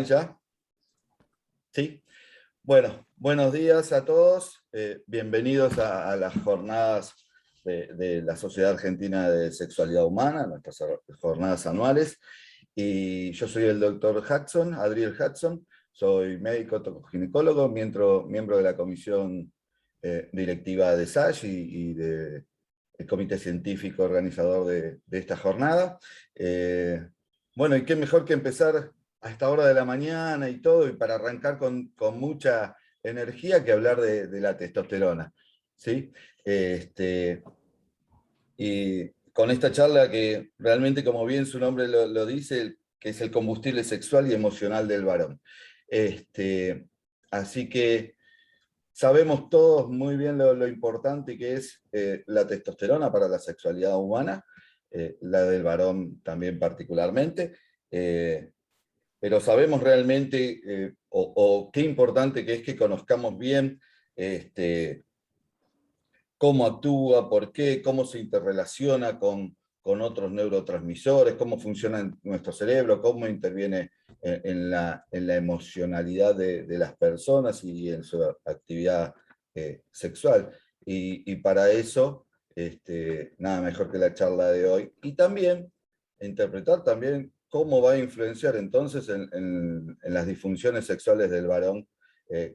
¿Ya? Sí. Bueno, buenos días a todos. Bienvenidos a las jornadas de la Sociedad Argentina de Sexualidad Humana, nuestras jornadas anuales. Y yo soy el doctor Hudson, Adriel Hudson, soy médico tocoginecólogo, miembro de la comisión directiva de SASH y del comité científico organizador de esta jornada. Bueno, y qué mejor que empezar a esta hora de la mañana y todo, y para arrancar con mucha energía, que hablar de la testosterona, ¿sí? Y con esta charla que realmente, como bien su nombre lo dice, que es el combustible sexual y emocional del varón. Así que sabemos todos muy bien lo importante que es la testosterona para la sexualidad humana, la del varón también particularmente, pero sabemos realmente, o qué importante que es que conozcamos bien cómo actúa, por qué, cómo se interrelaciona con otros neurotransmisores, cómo funciona en nuestro cerebro, cómo interviene en la emocionalidad de las personas y en su actividad sexual. Y para eso, nada mejor que la charla de hoy. Y también interpretar también cómo va a influenciar entonces en las disfunciones sexuales del varón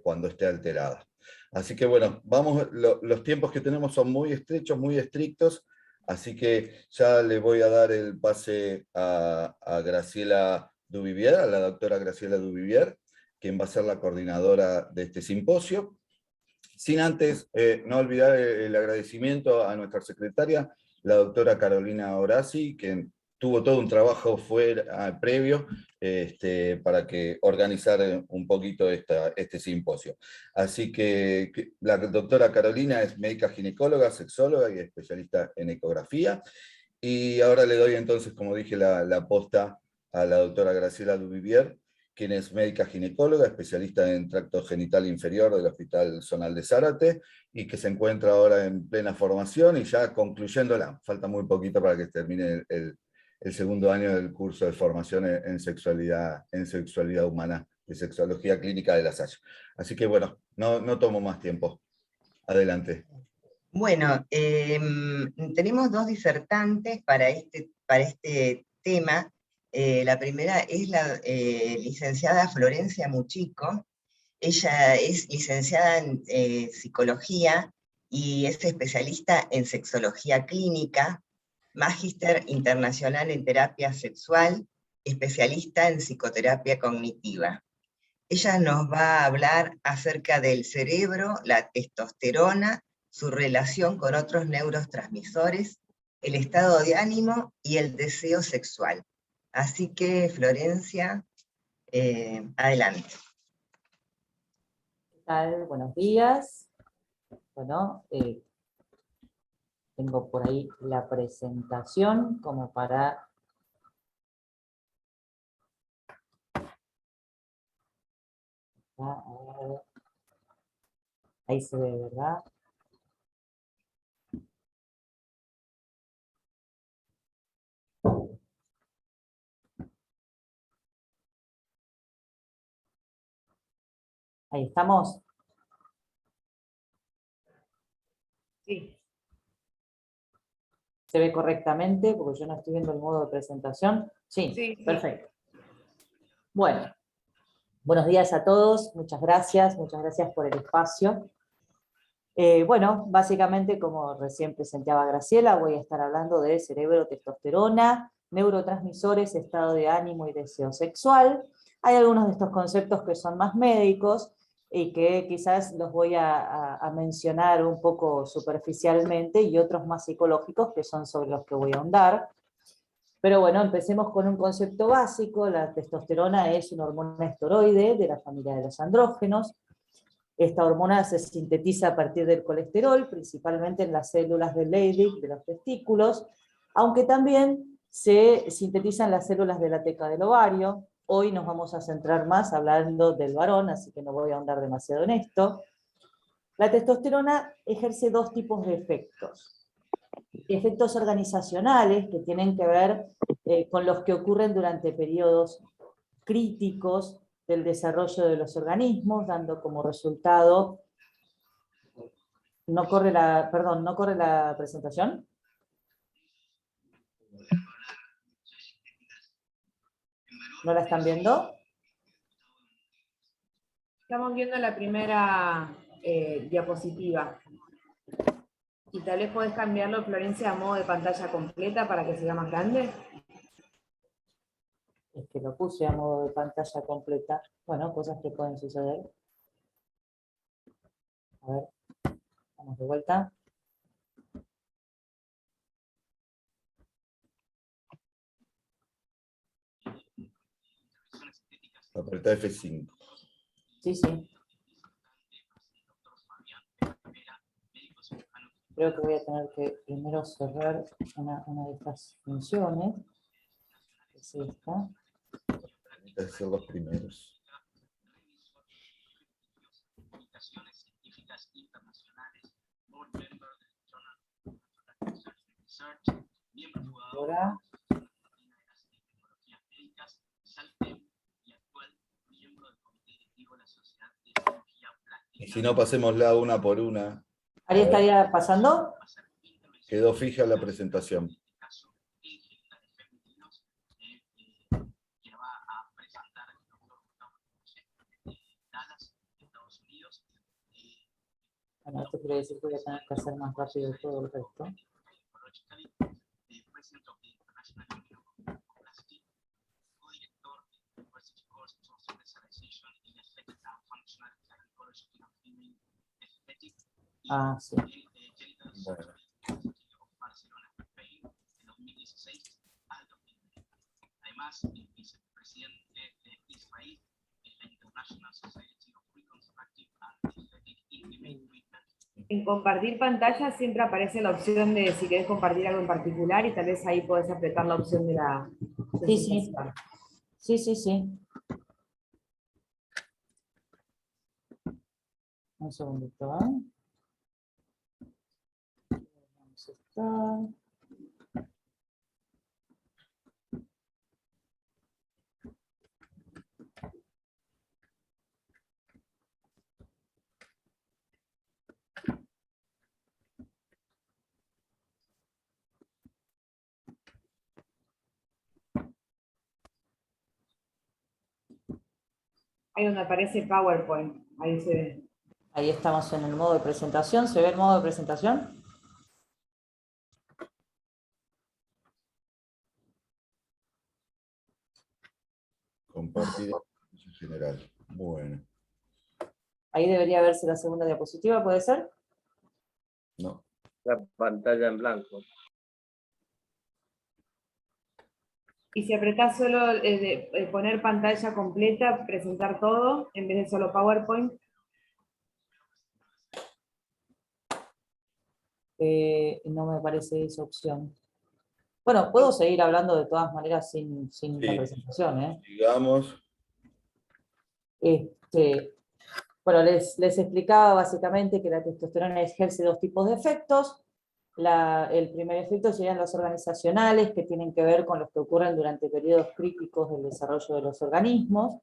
cuando esté alterada. Así que bueno, los tiempos que tenemos son muy estrechos, muy estrictos, así que ya le voy a dar el pase a Graciela Duvivier, a la doctora Graciela Duvivier, quien va a ser la coordinadora de este simposio. Sin antes, no olvidar el agradecimiento a nuestra secretaria, la doctora Carolina Horaci, que tuvo todo un trabajo previo para que organizar un poquito este simposio. Así que la doctora Carolina es médica ginecóloga, sexóloga y especialista en ecografía. Y ahora le doy entonces, como dije, la posta a la doctora Graciela Duvivier, quien es médica ginecóloga, especialista en tracto genital inferior del Hospital Zonal de Zárate, y que se encuentra ahora en plena formación y ya concluyéndola. Falta muy poquito para que termine el segundo año del curso de formación en sexualidad humana, de sexología clínica de la SASH. Así que bueno, no tomo más tiempo. Adelante. Bueno, tenemos dos disertantes para este tema. La primera es la licenciada Florencia Muchico. Ella es licenciada en psicología y es especialista en sexología clínica, magíster internacional en terapia sexual, especialista en psicoterapia cognitiva. Ella nos va a hablar acerca del cerebro, la testosterona, su relación con otros neurotransmisores, el estado de ánimo y el deseo sexual. Así que, Florencia, adelante. ¿Qué tal? Buenos días. Bueno, tengo por ahí la presentación como para... Ahí se ve, ¿verdad? Ahí estamos. Sí. ¿Se ve correctamente? Porque yo no estoy viendo el modo de presentación. Sí, Sí. Perfecto. Bueno, buenos días a todos. Muchas gracias por el espacio. Bueno, básicamente, como recién presentaba Graciela, voy a estar hablando de cerebro, testosterona, neurotransmisores, estado de ánimo y deseo sexual. Hay algunos de estos conceptos que son más médicos y que quizás los voy a mencionar un poco superficialmente, y otros más psicológicos que son sobre los que voy a ahondar. Pero bueno, empecemos con un concepto básico. La testosterona es una hormona esteroide de la familia de los andrógenos. Esta hormona se sintetiza a partir del colesterol, principalmente en las células de Leydig, de los testículos, aunque también se sintetiza en las células de la teca del ovario. Hoy nos vamos a centrar más hablando del varón, así que no voy a ahondar demasiado en esto. La testosterona ejerce dos tipos de efectos. Efectos organizacionales, que tienen que ver con los que ocurren durante periodos críticos del desarrollo de los organismos, dando como resultado... ¿No corre la presentación? ¿No la están viendo? Estamos viendo la primera diapositiva. Y tal vez podés cambiarlo, Florencia, a modo de pantalla completa para que sea más grande. Es que lo puse a modo de pantalla completa. Bueno, cosas que pueden suceder. A ver, vamos de vuelta. Apretá F5. Sí, sí. Creo que voy a tener que primero cerrar una de estas funciones. Que es esta. Hay que ser los primeros. Ahora. Y si no, pasémosla una por una. ¿Ahí estaría pasando? Quedó fija la presentación. Bueno, esto quiere decir que voy a tener que hacer más rápido todo el resto. Ah, sí. Bueno. Además, es vicepresidente de Israel en la International Society of Reconstructive and Aesthetic Intimate Treatment. En compartir pantalla siempre aparece la opción de si querés compartir algo en particular y tal vez ahí podés apretar la opción de la... Sí, sí. Sí, sí, sí. Un segundito, ¿eh? Vamos a estar. Ahí donde aparece PowerPoint, ahí se ve. Ahí estamos en el modo de presentación. ¿Se ve el modo de presentación? Compartir en general. Bueno. Ahí debería verse la segunda diapositiva, ¿puede ser? No. La pantalla en blanco. Y si apretás solo poner pantalla completa, presentar todo, en vez de solo PowerPoint. No me parece esa opción. Bueno, puedo seguir hablando de todas maneras sin la presentación, ¿eh? Digamos. Bueno, les explicaba básicamente que la testosterona ejerce dos tipos de efectos. El primer efecto serían los organizacionales, que tienen que ver con los que ocurren durante periodos críticos del desarrollo de los organismos,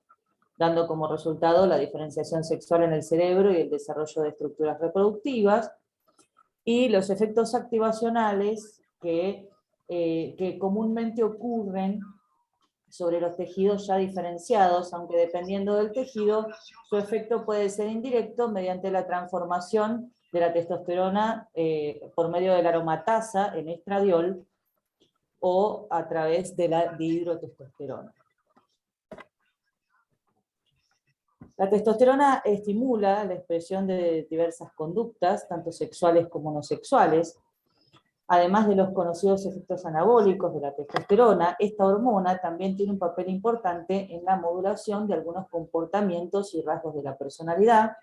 dando como resultado la diferenciación sexual en el cerebro y el desarrollo de estructuras reproductivas. Y los efectos activacionales que comúnmente ocurren sobre los tejidos ya diferenciados, aunque dependiendo del tejido, su efecto puede ser indirecto mediante la transformación de la testosterona por medio de la aromatasa en estradiol o a través de la dihidrotestosterona. La testosterona estimula la expresión de diversas conductas, tanto sexuales como no sexuales. Además de los conocidos efectos anabólicos de la testosterona, esta hormona también tiene un papel importante en la modulación de algunos comportamientos y rasgos de la personalidad.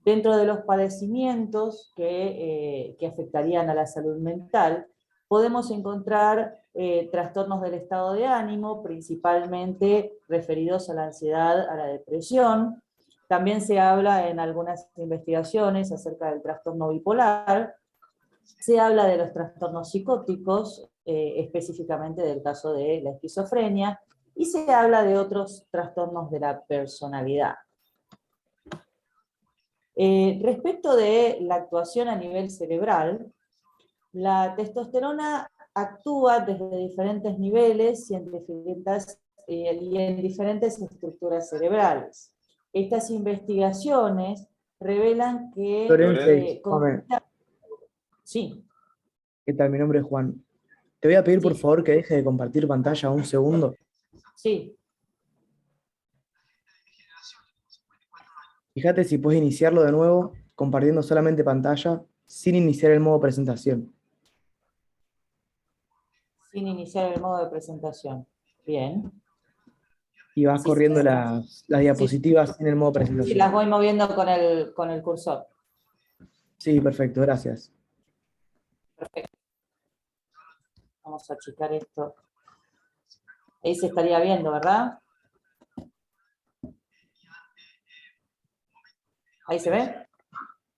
Dentro de los padecimientos que afectarían a la salud mental, podemos encontrar trastornos del estado de ánimo, principalmente referidos a la ansiedad, a la depresión. También se habla en algunas investigaciones acerca del trastorno bipolar. Se habla de los trastornos psicóticos, específicamente del caso de la esquizofrenia, y se habla de otros trastornos de la personalidad. Respecto de la actuación a nivel cerebral, la testosterona actúa desde diferentes niveles y en diferentes estructuras cerebrales. Estas investigaciones revelan que... Florencia, Sí. ¿qué tal? Mi nombre es Juan. Te voy a pedir Sí. por favor que deje de compartir pantalla un segundo. Sí. Fíjate si puedes iniciarlo de nuevo, compartiendo solamente pantalla, sin iniciar el modo presentación. Sin iniciar el modo de presentación. Bien. Y vas Sí, corriendo sí. las diapositivas en el modo Sí, presentación. las voy moviendo con el cursor. Sí, perfecto, gracias. Perfecto. Vamos a achicar esto. Ahí se estaría viendo, ¿verdad? ¿Ahí se ve?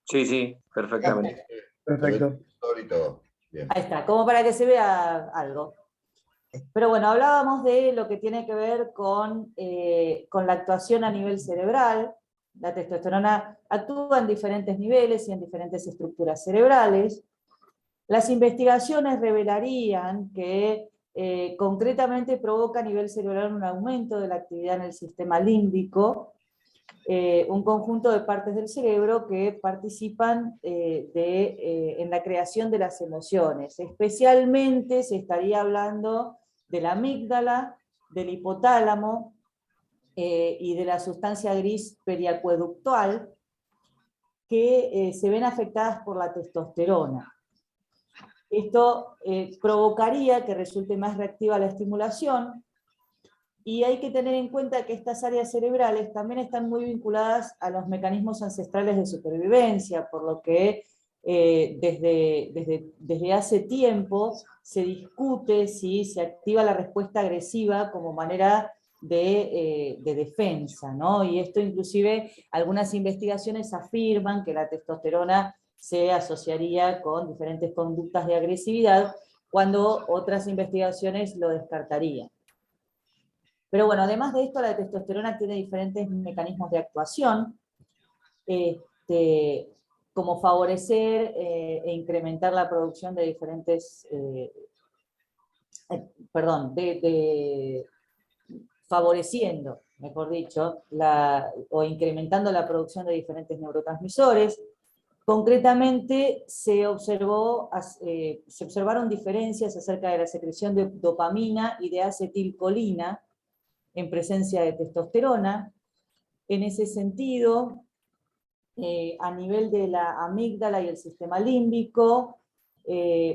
Sí, sí, perfectamente. Perfecto. Y todo. Bien. Ahí está, como para que se vea algo. Pero bueno, hablábamos de lo que tiene que ver con la actuación a nivel cerebral. La testosterona actúa en diferentes niveles y en diferentes estructuras cerebrales. Las investigaciones revelarían que concretamente provoca a nivel cerebral un aumento de la actividad en el sistema límbico, un conjunto de partes del cerebro que participan en la creación de las emociones. Especialmente se estaría hablando de la amígdala, del hipotálamo y de la sustancia gris periacueductal, que se ven afectadas por la testosterona. Esto provocaría que resulte más reactiva la estimulación, y hay que tener en cuenta que estas áreas cerebrales también están muy vinculadas a los mecanismos ancestrales de supervivencia, por lo que desde hace tiempo se discute si se activa la respuesta agresiva como manera de defensa, ¿no? Y esto inclusive algunas investigaciones afirman que la testosterona se asociaría con diferentes conductas de agresividad, cuando otras investigaciones lo descartarían. Pero bueno, además de esto, la testosterona tiene diferentes mecanismos de actuación, como favorecer e incrementar la producción de diferentes, favoreciendo, mejor dicho, o incrementando la producción de diferentes neurotransmisores. Concretamente, se observaron diferencias acerca de la secreción de dopamina y de acetilcolina en presencia de testosterona. En ese sentido, a nivel de la amígdala y el sistema límbico,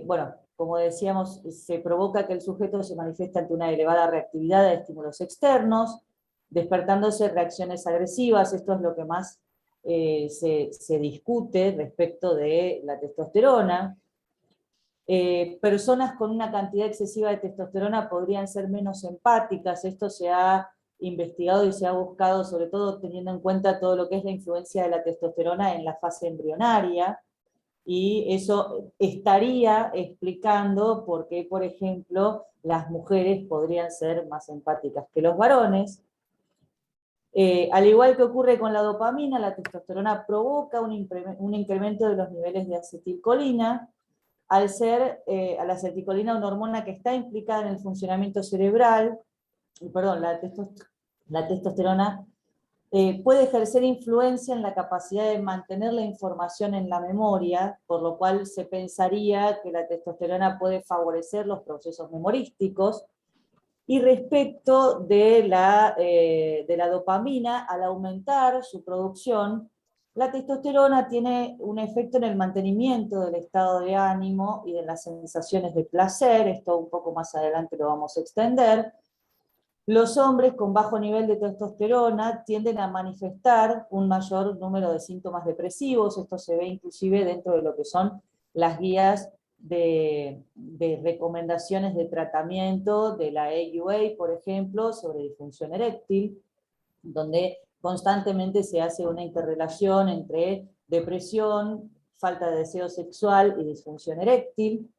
bueno, como decíamos, se provoca que el sujeto se manifieste ante una elevada reactividad a estímulos externos, despertándose reacciones agresivas. Esto es lo que más se discute respecto de la testosterona. Personas con una cantidad excesiva de testosterona podrían ser menos empáticas. Esto se ha investigado y se ha buscado, sobre todo teniendo en cuenta todo lo que es la influencia de la testosterona en la fase embrionaria, y eso estaría explicando por qué, por ejemplo, las mujeres podrían ser más empáticas que los varones. Al igual que ocurre con la dopamina, la testosterona provoca un incremento de los niveles de acetilcolina, al ser a la acetilcolina una hormona que está implicada en el funcionamiento cerebral. Perdón, la testosterona puede ejercer influencia en la capacidad de mantener la información en la memoria, por lo cual se pensaría que la testosterona puede favorecer los procesos memorísticos. Y respecto de la dopamina, al aumentar su producción, la testosterona tiene un efecto en el mantenimiento del estado de ánimo y de las sensaciones de placer. Esto un poco más adelante lo vamos a extender. Los hombres con bajo nivel de testosterona tienden a manifestar un mayor número de síntomas depresivos. Esto se ve inclusive dentro de lo que son las guías de recomendaciones de tratamiento de la AUA, por ejemplo, sobre disfunción eréctil, donde constantemente se hace una interrelación entre depresión, falta de deseo sexual y disfunción eréctil.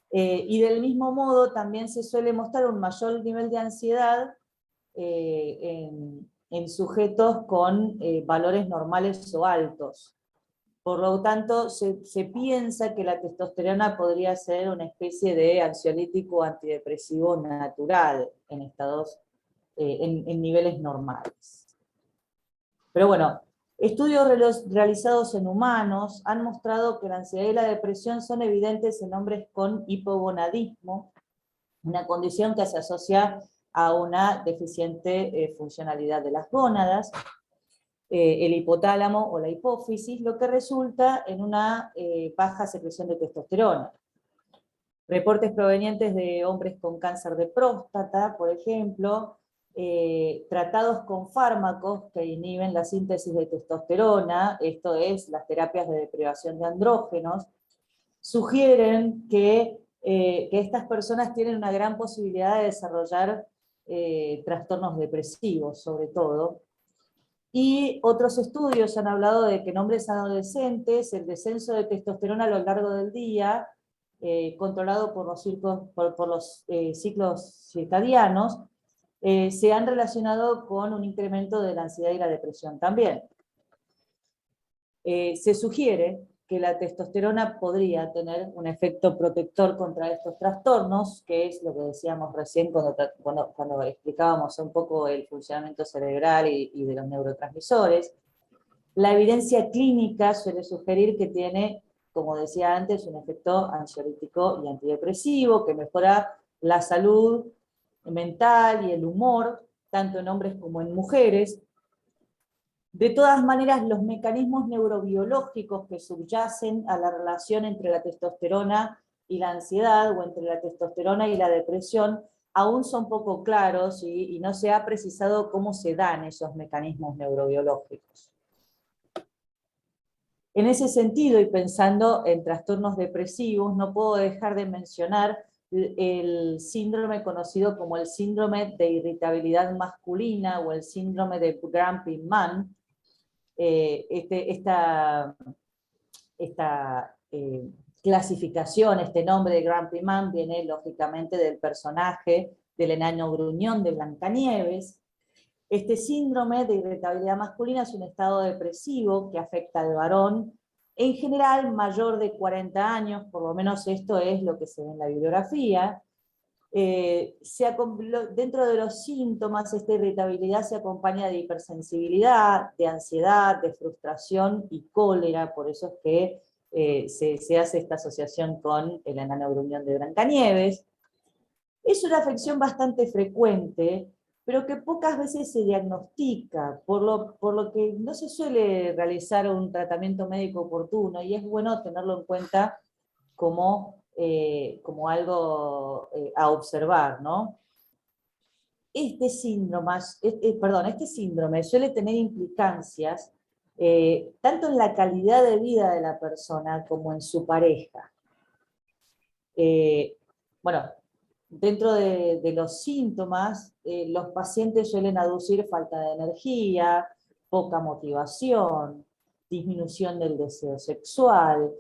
Y del mismo modo también se suele mostrar un mayor nivel de ansiedad en sujetos con valores normales o altos. Por lo tanto, se piensa que la testosterona podría ser una especie de ansiolítico antidepresivo natural en estados, en niveles normales. Pero bueno, estudios realizados en humanos han mostrado que la ansiedad y la depresión son evidentes en hombres con hipogonadismo, una condición que se asocia a una deficiente funcionalidad de las gónadas, el hipotálamo o la hipófisis, lo que resulta en una baja secreción de testosterona. Reportes provenientes de hombres con cáncer de próstata, por ejemplo, tratados con fármacos que inhiben la síntesis de testosterona, esto es, las terapias de deprivación de andrógenos, sugieren que estas personas tienen una gran posibilidad de desarrollar trastornos depresivos, sobre todo. Y otros estudios han hablado de que en hombres adolescentes el descenso de testosterona a lo largo del día, controlado por los ciclos circadianos, se han relacionado con un incremento de la ansiedad y la depresión también. Se sugiere que la testosterona podría tener un efecto protector contra estos trastornos, que es lo que decíamos recién cuando explicábamos un poco el funcionamiento cerebral y de los neurotransmisores. La evidencia clínica suele sugerir que tiene, como decía antes, un efecto ansiolítico y antidepresivo, que mejora la salud mental y el humor, tanto en hombres como en mujeres. De todas maneras, los mecanismos neurobiológicos que subyacen a la relación entre la testosterona y la ansiedad, o entre la testosterona y la depresión, aún son poco claros y no se ha precisado cómo se dan esos mecanismos neurobiológicos. En ese sentido, y pensando en trastornos depresivos, no puedo dejar de mencionar el síndrome conocido como el síndrome de irritabilidad masculina o el síndrome de Grumpy-Man. Esta clasificación, este nombre de Grumpy-Man viene lógicamente del personaje del enano gruñón de Blancanieves. Este síndrome de irritabilidad masculina es un estado depresivo que afecta al varón, en general mayor de 40 años, por lo menos esto es lo que se ve en la bibliografía. Dentro de los síntomas, esta irritabilidad se acompaña de hipersensibilidad, de ansiedad, de frustración y cólera, por eso es que se hace esta asociación con el enano gruñón de Blancanieves. Es una afección bastante frecuente, pero que pocas veces se diagnostica, por lo que no se suele realizar un tratamiento médico oportuno, y es bueno tenerlo en cuenta como algo a observar, ¿no? Este síndrome suele tener implicancias tanto en la calidad de vida de la persona como en su pareja. Bueno, dentro de los síntomas, los pacientes suelen aducir falta de energía, poca motivación, disminución del deseo sexual,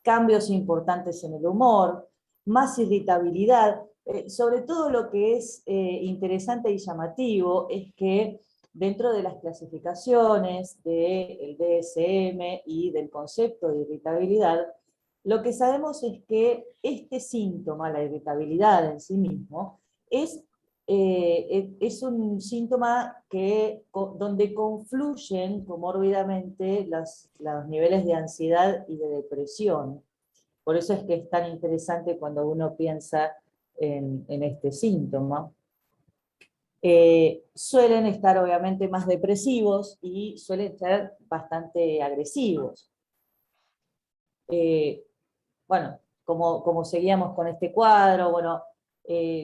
cambios importantes en el humor, más irritabilidad. Sobre todo lo que es interesante y llamativo es que dentro de las clasificaciones del DSM y del concepto de irritabilidad, lo que sabemos es que este síntoma, la irritabilidad en sí mismo, es un síntoma donde confluyen comórbidamente los niveles de ansiedad y de depresión. Por eso es que es tan interesante cuando uno piensa en este síntoma. Suelen estar obviamente más depresivos y suelen ser bastante agresivos. Bueno, como seguíamos con este cuadro, bueno,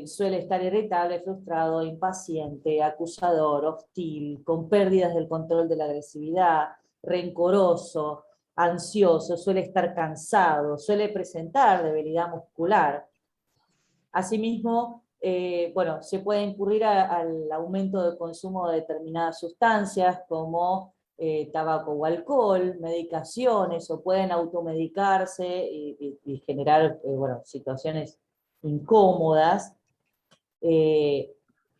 suele estar irritable, frustrado, impaciente, acusador, hostil, con pérdidas del control de la agresividad, rencoroso, ansioso, suele estar cansado, suele presentar debilidad muscular. Asimismo, bueno, se puede incurrir al aumento del consumo de determinadas sustancias como tabaco o alcohol, medicaciones, o pueden automedicarse y generar bueno, situaciones incómodas.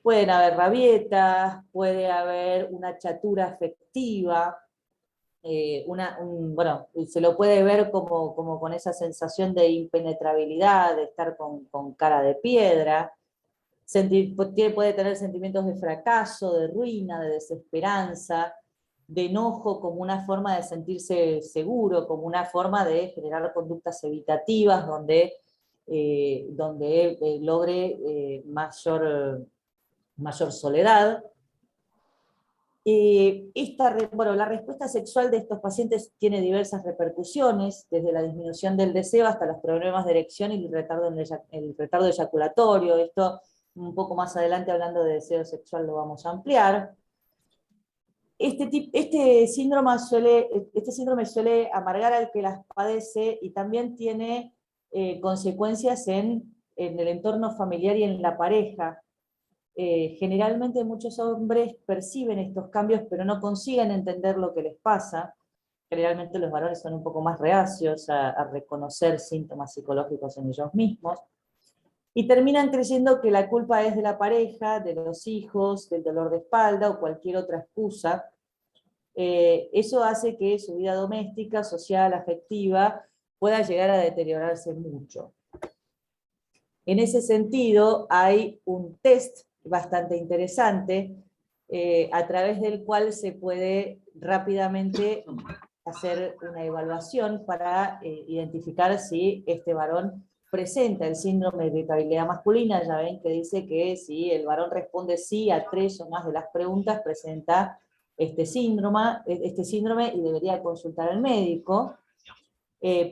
Pueden haber rabietas, puede haber una chatura afectiva, bueno, se lo puede ver como con esa sensación de impenetrabilidad, de estar con cara de piedra, puede tener sentimientos de fracaso, de ruina, de desesperanza, de enojo como una forma de sentirse seguro, como una forma de generar conductas evitativas donde logre mayor soledad. La respuesta sexual de estos pacientes tiene diversas repercusiones, desde la disminución del deseo hasta los problemas de erección y el retardo eyaculatorio. Esto un poco más adelante, hablando de deseo sexual, lo vamos a ampliar. Este síndrome suele amargar al que las padece y también tiene consecuencias en el entorno familiar y en la pareja. Generalmente muchos hombres perciben estos cambios pero no consiguen entender lo que les pasa. Generalmente los varones son un poco más reacios a reconocer síntomas psicológicos en ellos mismos, y terminan creyendo que la culpa es de la pareja, de los hijos, del dolor de espalda o cualquier otra excusa. Eso hace que su vida doméstica, social, afectiva, pueda llegar a deteriorarse mucho. En ese sentido, hay un test bastante interesante, a través del cual se puede rápidamente hacer una evaluación para identificar si este varón presenta el síndrome de irritabilidad masculina. Ya ven que dice que si el varón responde sí a 3 o más de las preguntas, presenta este síndrome y debería consultar al médico.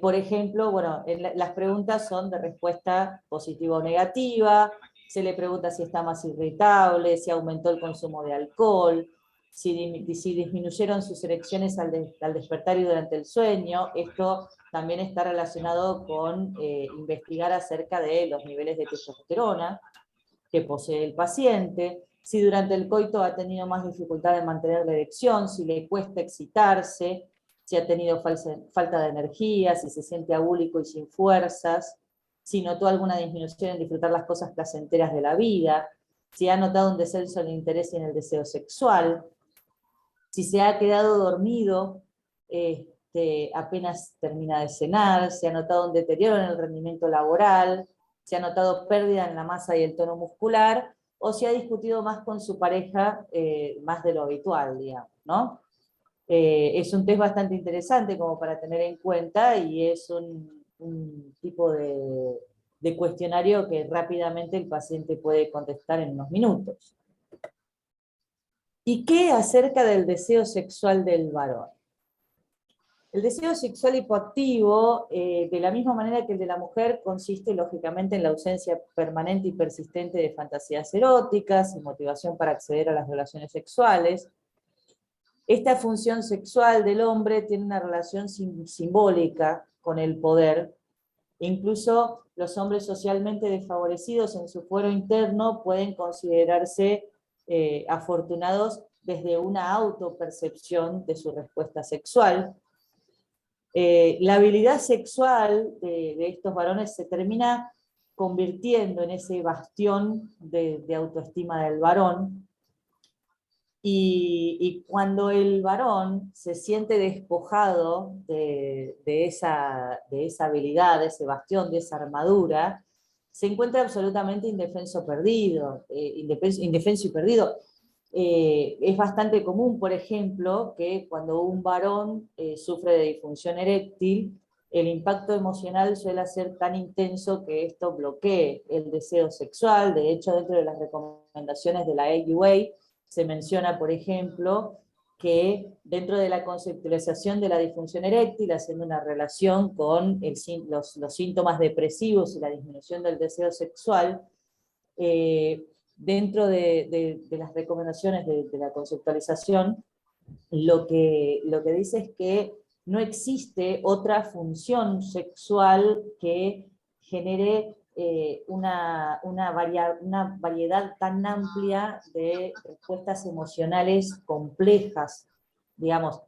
Por ejemplo, bueno, las preguntas son de respuesta positiva o negativa. Se le pregunta si está más irritable, si aumentó el consumo de alcohol, si disminuyeron sus erecciones al despertar y durante el sueño. Esto también está relacionado con investigar acerca de los niveles de testosterona que posee el paciente, si durante el coito ha tenido más dificultad en mantener la erección, si le cuesta excitarse, si ha tenido falta de energía, si se siente agúlico y sin fuerzas, si notó alguna disminución en disfrutar las cosas placenteras de la vida, si ha notado un descenso en el interés y en el deseo sexual, si se ha quedado dormido apenas termina de cenar, si ha notado un deterioro en el rendimiento laboral, si ha notado pérdida en la masa y el tono muscular, o si ha discutido más con su pareja, más de lo habitual, digamos, ¿no? Es un test bastante interesante como para tener en cuenta, y es un tipo de cuestionario que rápidamente el paciente puede contestar en unos minutos. ¿Y qué acerca del deseo sexual del varón? El deseo sexual hipoactivo, de la misma manera que el de la mujer, consiste lógicamente en la ausencia permanente y persistente de fantasías eróticas y motivación para acceder a las relaciones sexuales. Esta función sexual del hombre tiene una relación simbólica con el poder. Incluso los hombres socialmente desfavorecidos en su fuero interno pueden considerarse afortunados desde una autopercepción de su respuesta sexual. La habilidad sexual de estos varones se termina convirtiendo en ese bastión de autoestima del varón, y cuando el varón se siente despojado de esa habilidad, de ese bastión, de esa armadura, se encuentra absolutamente indefenso y perdido. Es bastante común, por ejemplo, que cuando un varón sufre de disfunción eréctil, el impacto emocional suele ser tan intenso que esto bloquee el deseo sexual. De hecho, dentro de las recomendaciones de la AUA se menciona, por ejemplo, que dentro de la conceptualización de la disfunción eréctil, haciendo una relación con los síntomas depresivos y la disminución del deseo sexual, dentro de las recomendaciones de la conceptualización, lo que dice es que no existe otra función sexual que genere una variedad tan amplia de respuestas emocionales complejas. Digamos,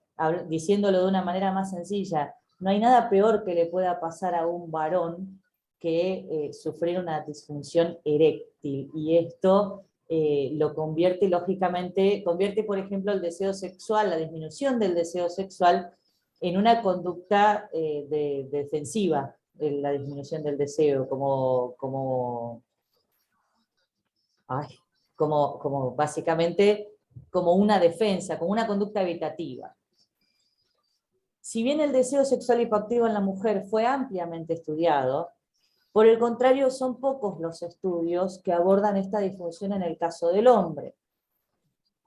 diciéndolo de una manera más sencilla, no hay nada peor que le pueda pasar a un varón que sufrir una disfunción eréctil, y esto lo convierte lógicamente, convierte por ejemplo el deseo sexual, la disminución del deseo sexual, en una conducta defensiva, la disminución del deseo, como básicamente como una defensa, como una conducta evitativa. Si bien el deseo sexual hipoactivo en la mujer fue ampliamente estudiado, por el contrario son pocos los estudios que abordan esta disfunción en el caso del hombre.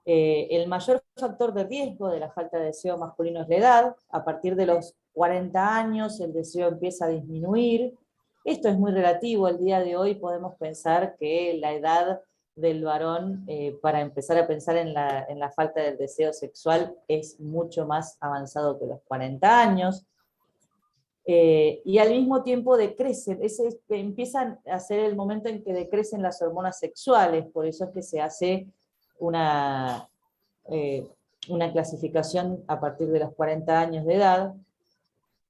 El mayor factor de riesgo de la falta de deseo masculino es la edad. A partir de los 40 años el deseo empieza a disminuir. Esto es muy relativo. El día de hoy podemos pensar que la edad del varón, para empezar a pensar en la falta del deseo sexual, es mucho más avanzado que los 40 años. Y al mismo tiempo decrecen, empiezan a ser el momento en que decrecen las hormonas sexuales, por eso es que se hace una clasificación a partir de los 40 años de edad.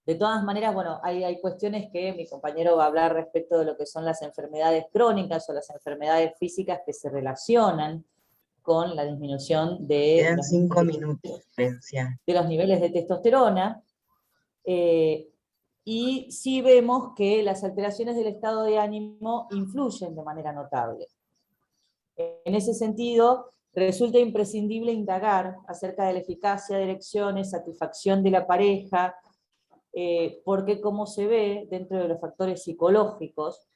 De todas maneras, bueno, hay cuestiones que mi compañero va a hablar respecto de lo que son las enfermedades crónicas o las enfermedades físicas que se relacionan con la disminución de Quedan 5 minutos, Florencia. de los niveles de testosterona. Y sí vemos que las alteraciones del estado de ánimo influyen de manera notable. En ese sentido, resulta imprescindible indagar acerca de la eficacia de elecciones, satisfacción de la pareja, porque como se ve dentro de los factores psicológicos,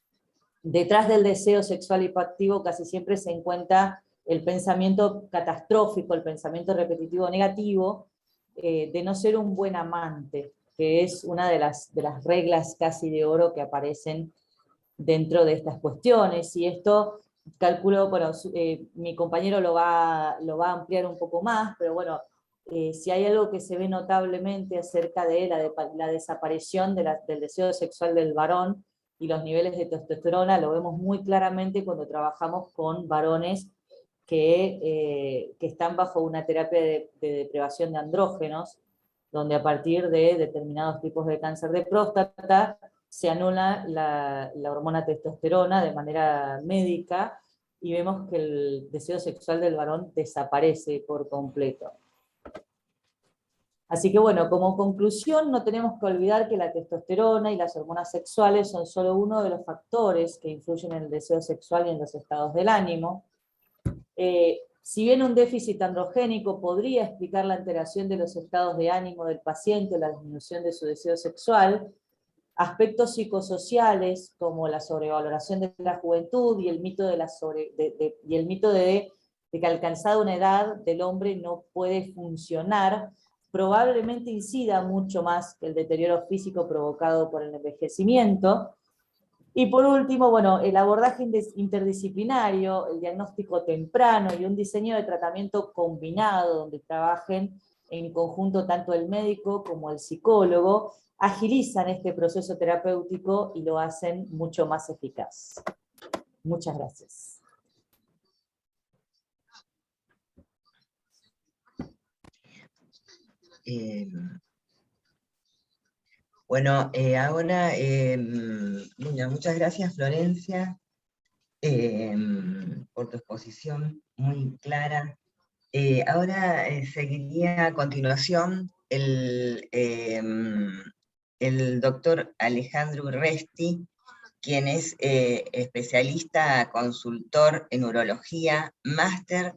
detrás del deseo sexual hipoactivo casi siempre se encuentra el pensamiento catastrófico, el pensamiento repetitivo negativo, de no ser un buen amante, que es una de las reglas casi de oro que aparecen dentro de estas cuestiones. Y esto, calculo, bueno, mi compañero lo va a ampliar un poco más, pero bueno, si hay algo que se ve notablemente acerca de la desaparición del deseo sexual del varón y los niveles de testosterona, lo vemos muy claramente cuando trabajamos con varones que están bajo una terapia de deprivación de andrógenos, donde a partir de determinados tipos de cáncer de próstata se anula la hormona testosterona de manera médica y vemos que el deseo sexual del varón desaparece por completo. Así que bueno, como conclusión, no tenemos que olvidar que la testosterona y las hormonas sexuales son solo uno de los factores que influyen en el deseo sexual y en los estados del ánimo. Si bien un déficit androgénico podría explicar la alteración de los estados de ánimo del paciente o la disminución de su deseo sexual, aspectos psicosociales como la sobrevaloración de la juventud y el mito de que alcanzada una edad del hombre no puede funcionar, probablemente incida mucho más que el deterioro físico provocado por el envejecimiento. Y por último, bueno, el abordaje interdisciplinario, el diagnóstico temprano y un diseño de tratamiento combinado donde trabajen en conjunto tanto el médico como el psicólogo, agilizan este proceso terapéutico y lo hacen mucho más eficaz. Muchas gracias. Bueno, ahora, muchas gracias Florencia por tu exposición muy clara. Ahora seguiría a continuación el doctor Alejandro Urresti, quien es especialista, consultor en urología, máster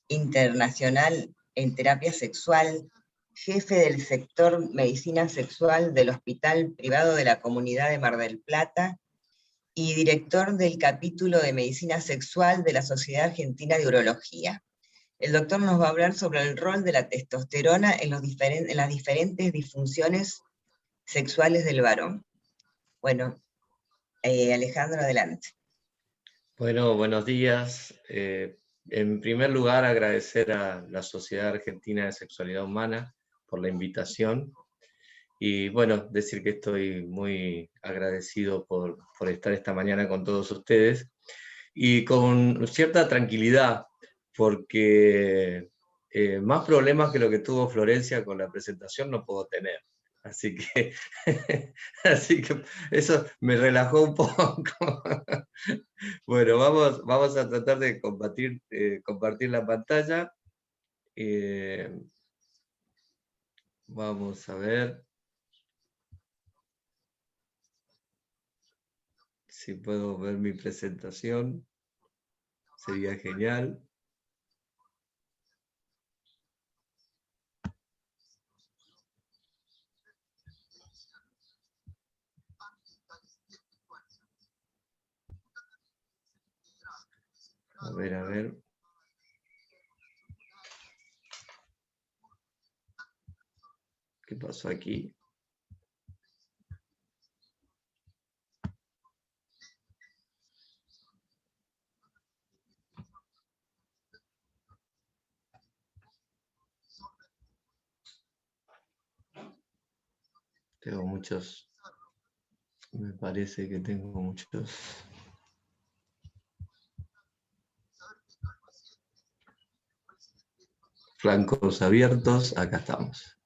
internacional en terapia sexual, jefe del sector medicina sexual del Hospital Privado de la Comunidad de Mar del Plata y director del capítulo de medicina sexual de la Sociedad Argentina de Urología. El doctor nos va a hablar sobre el rol de la testosterona en las diferentes disfunciones sexuales del varón. Bueno, Alejandro, adelante. Bueno, buenos días. En primer lugar, agradecer a la Sociedad Argentina de Sexualidad Humana por la invitación. Y bueno, decir que estoy muy agradecido por estar esta mañana con todos ustedes. Y con cierta tranquilidad, porque más problemas que lo que tuvo Florencia con la presentación no puedo tener. Así que, así que eso me relajó un poco. Bueno, vamos a tratar de compartir la pantalla. Vamos a ver si puedo ver mi presentación. Sería genial. A ver, a ver. ¿Qué pasó aquí? Tengo muchos, me parece que tengo muchos flancos abiertos. Acá estamos.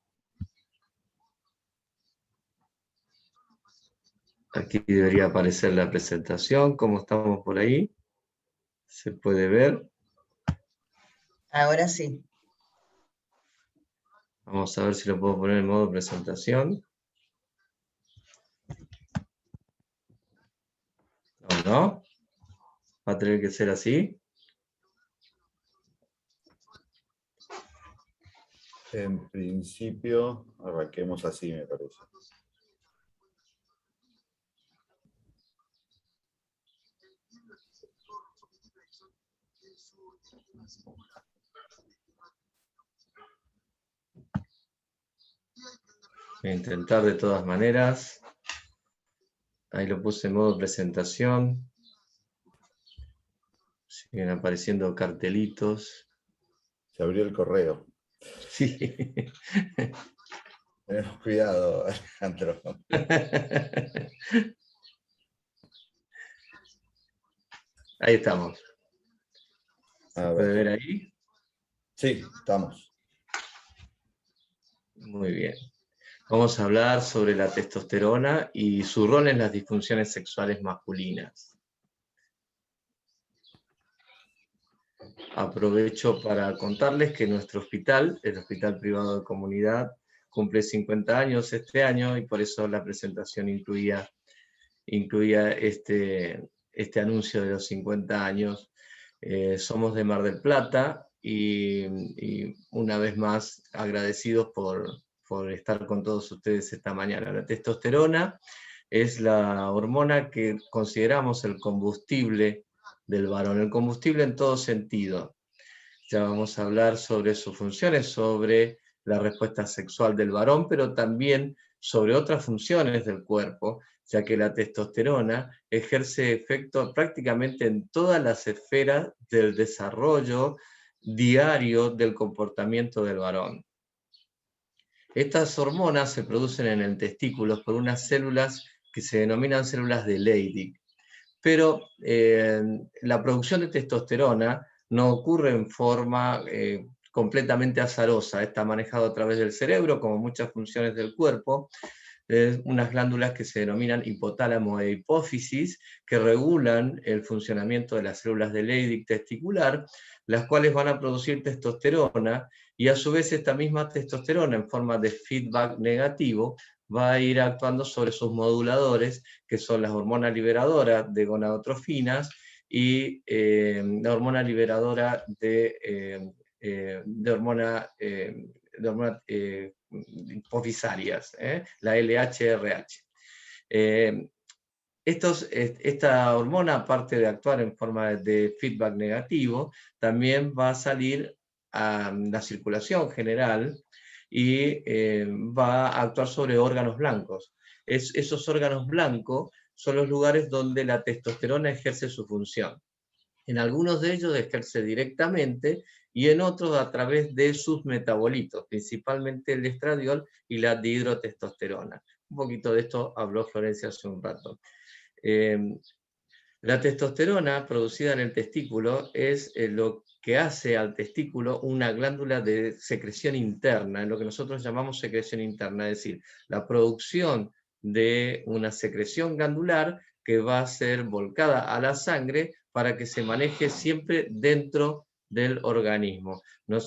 Aquí debería aparecer la presentación, como estamos por ahí. Se puede ver. Ahora sí. Vamos a ver si lo puedo poner en modo presentación. No. Va a tener que ser así. En principio, arranquemos así, me parece. Voy a intentar de todas maneras. Ahí lo puse en modo presentación. Siguen apareciendo cartelitos. Se abrió el correo. Sí. Tenemos cuidado, Alejandro. Ahí estamos. ¿Se A puede ver. ver ahí? Sí, estamos. Muy bien. Vamos a hablar sobre la testosterona y su rol en las disfunciones sexuales masculinas. Aprovecho para contarles que nuestro hospital, el Hospital Privado de Comunidad, cumple 50 años este año y por eso la presentación incluía este anuncio de los 50 años. Somos de Mar del Plata y una vez más agradecidos por estar con todos ustedes esta mañana. La testosterona es la hormona que consideramos el combustible del varón, el combustible en todo sentido. Ya vamos a hablar sobre sus funciones, sobre la respuesta sexual del varón, pero también sobre otras funciones del cuerpo, ya que la testosterona ejerce efecto prácticamente en todas las esferas del desarrollo diario del comportamiento del varón. Estas hormonas se producen en el testículo por unas células que se denominan células de Leydig, pero la producción de testosterona no ocurre en forma completamente azarosa, está manejado a través del cerebro, como muchas funciones del cuerpo, unas glándulas que se denominan hipotálamo e hipófisis, que regulan el funcionamiento de las células de Leydig testicular, las cuales van a producir testosterona, y a su vez esta misma testosterona en forma de feedback negativo va a ir actuando sobre sus moduladores, que son las hormonas liberadoras de gonadotrofinas y la hormona liberadora de hormonas hipofisarias, la LHRH. Esta hormona, aparte de actuar en forma de feedback negativo, también va a salir a la circulación general y va a actuar sobre órganos blancos. Esos órganos blancos son los lugares donde la testosterona ejerce su función. En algunos de ellos ejerce directamente y en otros a través de sus metabolitos, principalmente el estradiol y la dihidrotestosterona. Un poquito de esto habló Florencia hace un rato. La testosterona producida en el testículo es lo que hace al testículo una glándula de secreción interna, en lo que nosotros llamamos secreción interna, es decir, la producción de una secreción glandular que va a ser volcada a la sangre para que se maneje siempre dentro del organismo,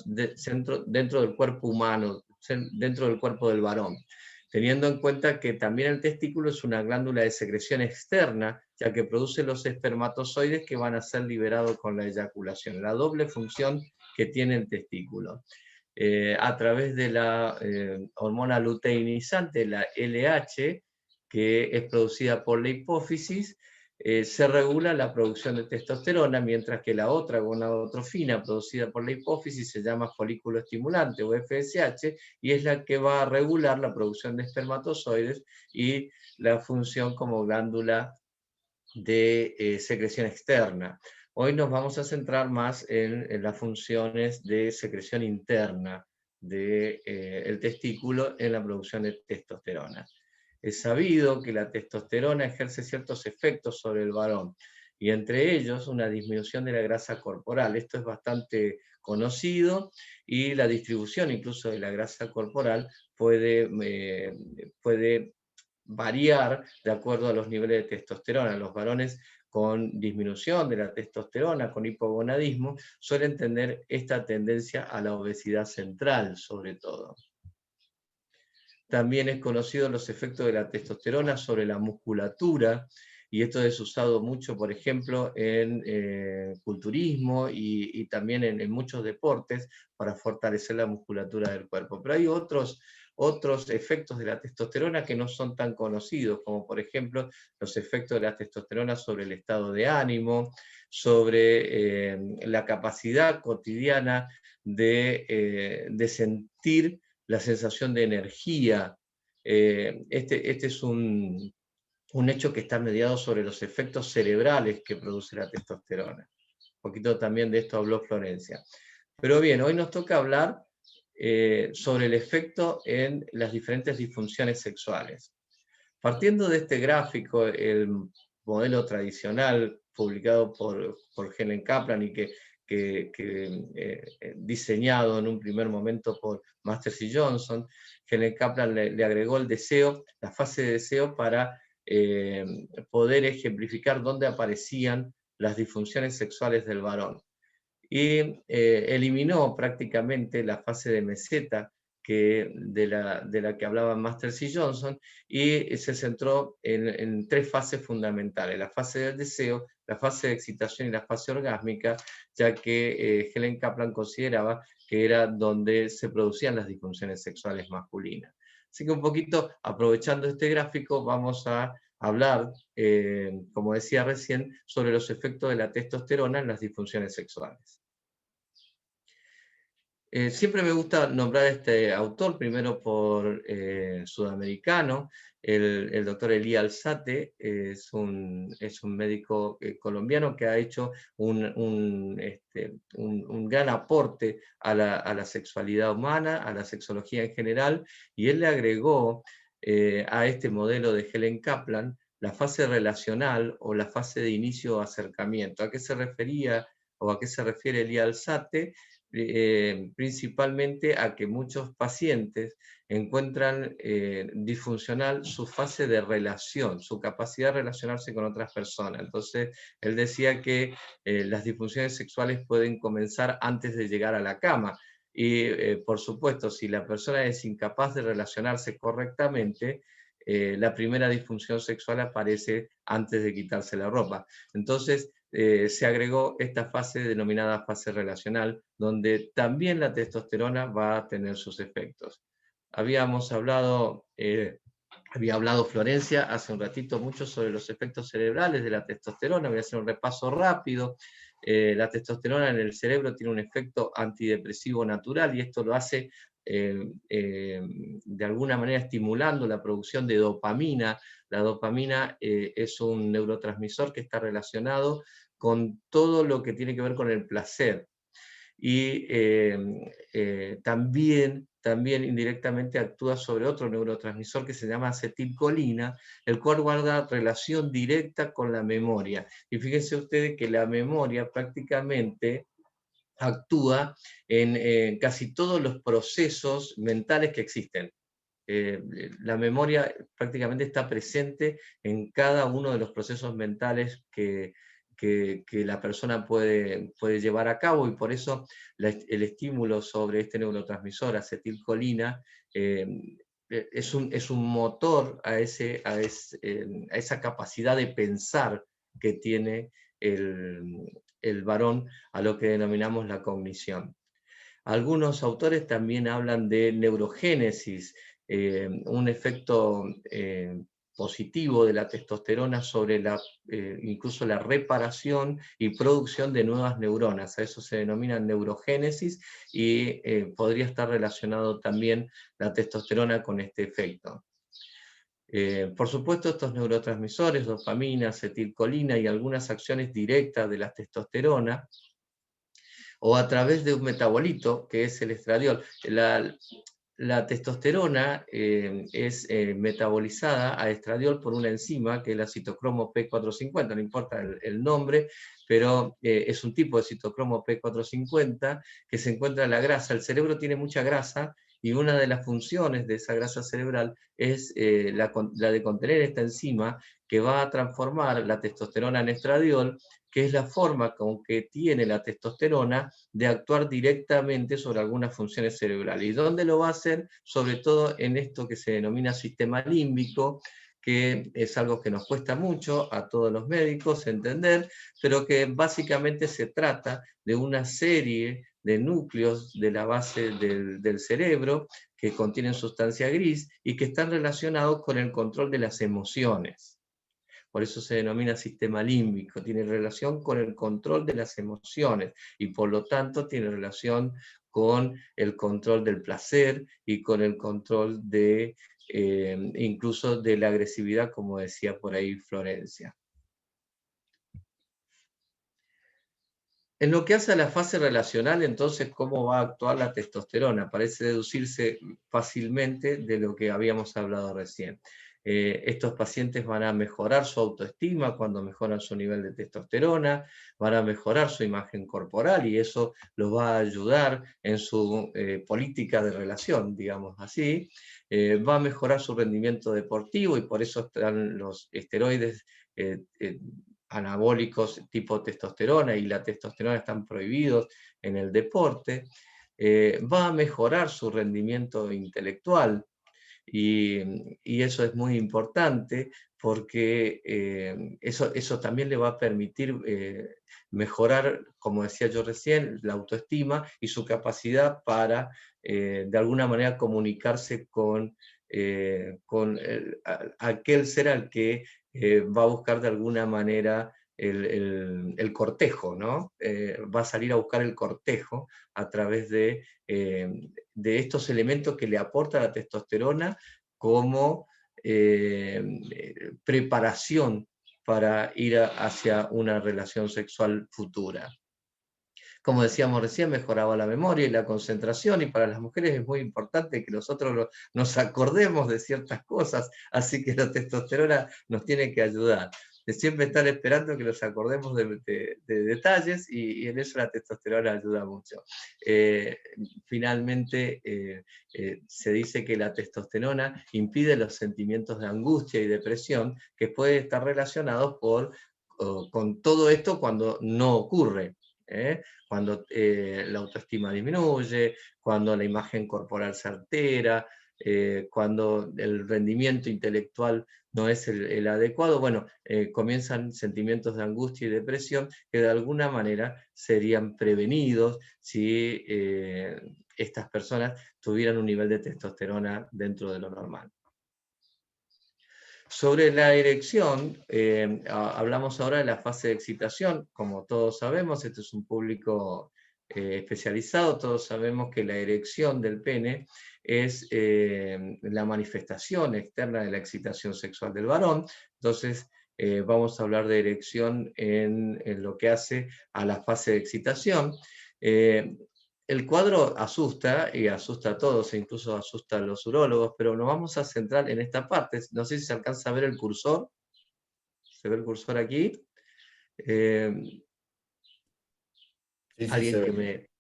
dentro del cuerpo humano, dentro del cuerpo del varón, teniendo en cuenta que también el testículo es una glándula de secreción externa, ya que produce los espermatozoides que van a ser liberados con la eyaculación, la doble función que tiene el testículo. A través de la hormona luteinizante, la LH, que es producida por la hipófisis, se regula la producción de testosterona, mientras que la otra gonadotrofina producida por la hipófisis se llama folículo estimulante o FSH, y es la que va a regular la producción de espermatozoides y la función como glándula de secreción externa. Hoy nos vamos a centrar más en las funciones de secreción interna del testículo en la producción de testosterona. Es sabido que la testosterona ejerce ciertos efectos sobre el varón, y entre ellos una disminución de la grasa corporal. Esto es bastante conocido, y la distribución incluso de la grasa corporal puede variar de acuerdo a los niveles de testosterona. Los varones con disminución de la testosterona, con hipogonadismo, suelen tener esta tendencia a la obesidad central, sobre todo. También es conocido los efectos de la testosterona sobre la musculatura, y esto es usado mucho, por ejemplo, en culturismo y también en muchos deportes para fortalecer la musculatura del cuerpo. Pero hay otros efectos de la testosterona que no son tan conocidos, como por ejemplo los efectos de la testosterona sobre el estado de ánimo, sobre la capacidad cotidiana de sentir la sensación de energía. Este es un hecho que está mediado sobre los efectos cerebrales que produce la testosterona. Un poquito también de esto habló Florencia. Pero bien, hoy nos toca hablar sobre el efecto en las diferentes disfunciones sexuales. Partiendo de este gráfico, el modelo tradicional publicado por Helen Kaplan y diseñado en un primer momento por Masters y Johnson, Helen Kaplan le agregó el deseo, la fase de deseo, para poder ejemplificar dónde aparecían las disfunciones sexuales del varón. Y eliminó prácticamente la fase de meseta de la que hablaban Masters y Johnson, y se centró en tres fases fundamentales: la fase del deseo, la fase de excitación y la fase orgásmica, ya que Helen Kaplan consideraba que era donde se producían las disfunciones sexuales masculinas. Así que un poquito aprovechando este gráfico vamos a hablar, como decía recién, sobre los efectos de la testosterona en las disfunciones sexuales. Siempre me gusta nombrar a este autor, primero por sudamericano. El doctor Elí Alzate es un médico colombiano que ha hecho un gran aporte a la sexualidad humana, a la sexología en general, y él le agregó a este modelo de Helen Kaplan la fase relacional o la fase de inicio o acercamiento. ¿A qué se refería o a qué se refiere Elí Alzate? Principalmente a que muchos pacientes encuentran disfuncional su fase de relación, su capacidad de relacionarse con otras personas. Entonces, él decía que las disfunciones sexuales pueden comenzar antes de llegar a la cama. Y, por supuesto, si la persona es incapaz de relacionarse correctamente, la primera disfunción sexual aparece antes de quitarse la ropa. Entonces, se agregó esta fase denominada fase relacional, donde también la testosterona va a tener sus efectos. Había hablado Florencia hace un ratito mucho sobre los efectos cerebrales de la testosterona. Voy a hacer un repaso rápido. La testosterona en el cerebro tiene un efecto antidepresivo natural, y esto lo hace de alguna manera estimulando la producción de dopamina. La dopamina es un neurotransmisor que está relacionado con todo lo que tiene que ver con el placer. Y también indirectamente actúa sobre otro neurotransmisor que se llama acetilcolina, el cual guarda relación directa con la memoria. Y fíjense ustedes que la memoria prácticamente actúa en casi todos los procesos mentales que existen. La memoria prácticamente está presente en cada uno de los procesos mentales que la persona puede llevar a cabo, y por eso el estímulo sobre este neurotransmisor, acetilcolina, es un motor a esa capacidad de pensar que tiene el varón, a lo que denominamos la cognición. Algunos autores también hablan de neurogénesis, un efecto positivo de la testosterona sobre incluso la reparación y producción de nuevas neuronas. A eso se denomina neurogénesis, y podría estar relacionado también la testosterona con este efecto. Por supuesto, estos neurotransmisores, dopamina, acetilcolina y algunas acciones directas de la testosterona, o a través de un metabolito que es el estradiol. La testosterona es metabolizada a estradiol por una enzima que es la citocromo P450, no importa el nombre, pero es un tipo de citocromo P450 que se encuentra en la grasa. El cerebro tiene mucha grasa, y una de las funciones de esa grasa cerebral es la de contener esta enzima que va a transformar la testosterona en estradiol, que es la forma con que tiene la testosterona de actuar directamente sobre algunas funciones cerebrales. ¿Y dónde lo va a hacer? Sobre todo en esto que se denomina sistema límbico, que es algo que nos cuesta mucho a todos los médicos entender, pero que básicamente se trata de una serie de núcleos de la base del cerebro que contienen sustancia gris y que están relacionados con el control de las emociones. Por eso se denomina sistema límbico, tiene relación con el control de las emociones, y por lo tanto tiene relación con el control del placer y con el control de incluso de la agresividad, como decía por ahí Florencia. En lo que hace a la fase relacional, entonces, ¿cómo va a actuar la testosterona? Parece deducirse fácilmente de lo que habíamos hablado recién. Estos pacientes van a mejorar su autoestima cuando mejoran su nivel de testosterona, van a mejorar su imagen corporal, y eso los va a ayudar en su política de relación, digamos así. Va a mejorar su rendimiento deportivo, y por eso están los esteroides anabólicos tipo testosterona y la testosterona están prohibidos en el deporte. Va a mejorar su rendimiento intelectual, y eso es muy importante porque eso también le va a permitir mejorar, como decía yo recién, la autoestima y su capacidad para de alguna manera comunicarse con aquel ser al que va a buscar de alguna manera el cortejo, ¿no? Va a salir a buscar el cortejo a través de estos elementos que le aporta la testosterona como preparación para ir hacia una relación sexual futura. Como decíamos recién, mejoraba la memoria y la concentración, y para las mujeres es muy importante que nosotros nos acordemos de ciertas cosas, así que la testosterona nos tiene que ayudar. De siempre estar esperando que nos acordemos de detalles, y en eso la testosterona ayuda mucho. Finalmente, se dice que la testosterona impide los sentimientos de angustia y depresión que pueden estar relacionados con todo esto cuando no ocurre. Cuando la autoestima disminuye, cuando la imagen corporal se altera, cuando el rendimiento intelectual no es el adecuado, bueno, comienzan sentimientos de angustia y depresión que de alguna manera serían prevenidos si estas personas tuvieran un nivel de testosterona dentro de lo normal. Sobre la erección, hablamos ahora de la fase de excitación. Como todos sabemos, este es un público especializado, todos sabemos que la erección del pene es la manifestación externa de la excitación sexual del varón. Entonces, vamos a hablar de erección en lo que hace a la fase de excitación. El cuadro asusta, y asusta a todos, e incluso asusta a los urólogos, pero nos vamos a centrar en esta parte. No sé si se alcanza a ver el cursor. ¿Se ve el cursor aquí? Sí, Alguien se que ve.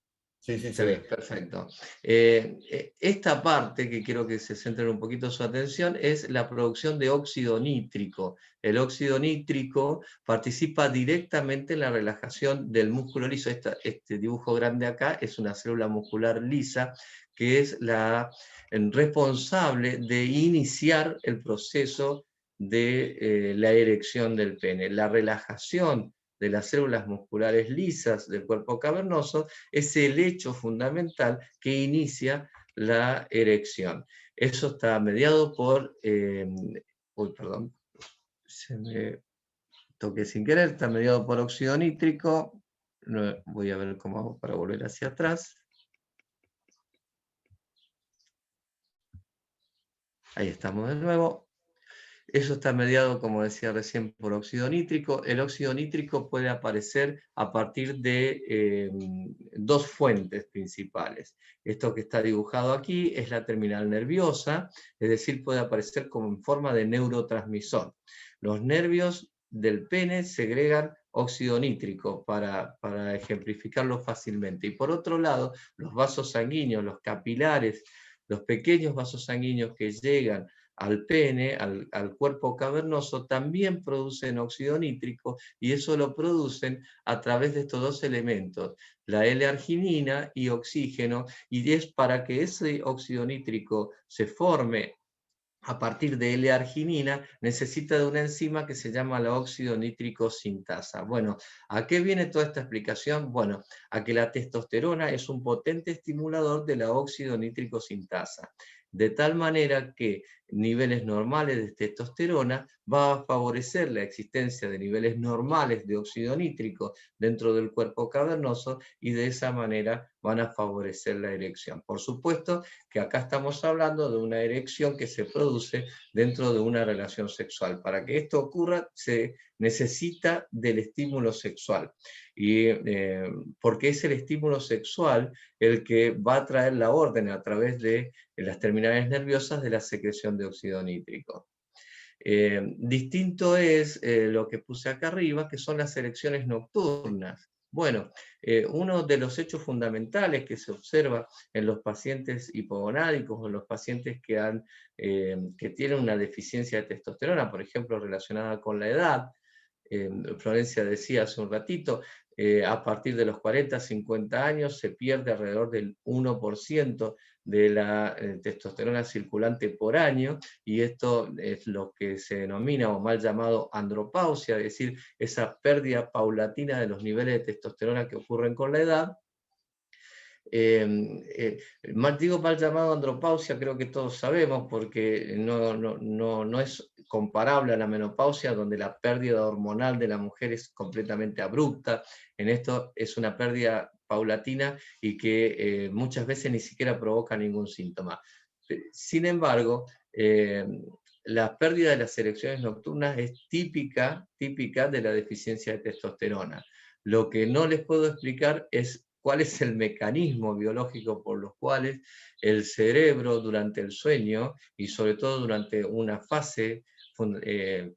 Sí, sí, Se se ve, ve. perfecto. Esta parte que quiero que se centren un poquito su atención es la producción de óxido nítrico. El óxido nítrico participa directamente en la relajación del músculo liso. Este dibujo grande acá es una célula muscular lisa que es la responsable de iniciar el proceso de la erección del pene. La relajación de las células musculares lisas del cuerpo cavernoso es el hecho fundamental que inicia la erección. Eso está mediado por, uy, perdón, se me toqué sin querer, está mediado por óxido nítrico. Voy a ver cómo hago para volver hacia atrás. Ahí estamos de nuevo. Eso está mediado, como decía recién, por óxido nítrico. El óxido nítrico puede aparecer a partir de dos fuentes principales. Esto que está dibujado aquí es la terminal nerviosa, es decir, puede aparecer como en forma de neurotransmisor. Los nervios del pene segregan óxido nítrico para ejemplificarlo fácilmente. Y por otro lado, los vasos sanguíneos, los capilares, los pequeños vasos sanguíneos que llegan al pene, al cuerpo cavernoso, también producen óxido nítrico, y eso lo producen a través de estos dos elementos, la L-arginina y oxígeno, y es para que ese óxido nítrico se forme a partir de L-arginina, necesita de una enzima que se llama la óxido nítrico sintasa. Bueno, ¿a qué viene toda esta explicación? Bueno, a que la testosterona es un potente estimulador de la óxido nítrico sintasa, de tal manera que niveles normales de testosterona va a favorecer la existencia de niveles normales de óxido nítrico dentro del cuerpo cavernoso, y de esa manera van a favorecer la erección. Por supuesto que acá estamos hablando de una erección que se produce dentro de una relación sexual. Para que esto ocurra se necesita del estímulo sexual, porque es el estímulo sexual el que va a traer la orden a través de las terminales nerviosas de la secreción de óxido nítrico. Distinto es lo que puse acá arriba, que son las erecciones nocturnas. Bueno, uno de los hechos fundamentales que se observa en los pacientes hipogonádicos o en los pacientes que tienen una deficiencia de testosterona, por ejemplo, relacionada con la edad, Florencia decía hace un ratito, a partir de los 40, 50 años se pierde alrededor del 1% de la testosterona circulante por año, y esto es lo que se denomina o mal llamado andropausia, es decir, esa pérdida paulatina de los niveles de testosterona que ocurren con la edad. Digo mal llamado andropausia, creo que todos sabemos, porque no es comparable a la menopausia, donde la pérdida hormonal de la mujer es completamente abrupta. En esto es una pérdida paulatina y que muchas veces ni siquiera provoca ningún síntoma. Sin embargo, la pérdida de las erecciones nocturnas es típica de la deficiencia de testosterona. Lo que no les puedo explicar es cuál es el mecanismo biológico por los cuales el cerebro durante el sueño, y sobre todo durante una fase